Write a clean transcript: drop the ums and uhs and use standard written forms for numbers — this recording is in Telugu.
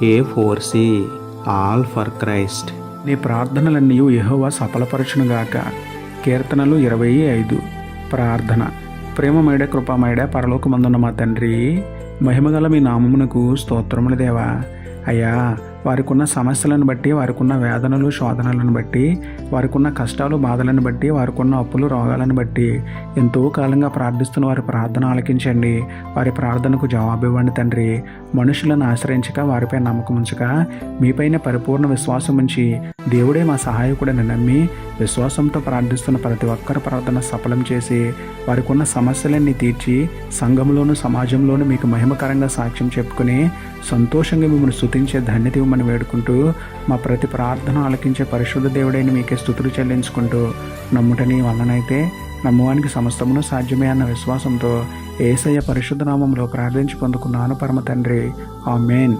A4C all for Christ. నీ ప్రార్థనలన్నీ యెహోవా సఫలపరచునుగాక. కీర్తనలు 25. ప్రార్థన. ప్రేమమేడ కృపామేడ పరలోకమందున్న మా తండ్రి, మహిమగల మీ నామమునకు స్తోత్రములు దేవా. అయ్యా, వారికున్న సమస్యలను బట్టి, వారికున్న వేదనలు శోధనలను బట్టి, వారికున్న కష్టాలు బాధలను బట్టి, వారికున్న అప్పులు రోగాలను బట్టి ఎంతో కాలంగా ప్రార్థిస్తున్న వారి ప్రార్థన ఆలకించండి. వారి ప్రార్థనకు జవాబు ఇవ్వండి తండ్రి. మనుషులను ఆశ్రయించక, వారిపై నమ్మకం ఉంచక, మీపైన పరిపూర్ణ విశ్వాసం ఉంచి దేవుడే మా సహాయకుడని నమ్మి విశ్వాసంతో ప్రార్థిస్తున్న ప్రతి ఒక్కరి ప్రార్థన సఫలం చేసి వారికి ఉన్న సమస్యలన్నీ తీర్చి సంఘంలోను సమాజంలోను మీకు మహిమకరంగా సాక్ష్యం చెప్పుకుని సంతోషంగా మిమ్మల్ని స్తుతించే ధన్యత ఇవ్వమని వేడుకుంటూ, మా ప్రతి ప్రార్థన ఆలకించే పరిశుద్ధ దేవుడైన మీకే స్తుతులు చెల్లించుకుంటూ, నమ్ముటని వలనైతే నమ్మువానికి సమస్తమును సాధ్యమే అన్న విశ్వాసంతో యేసయ్య పరిశుద్ధ నామంలో ప్రార్థించి పొందుకున్నాను పరమ తండ్రి. ఆమేన్.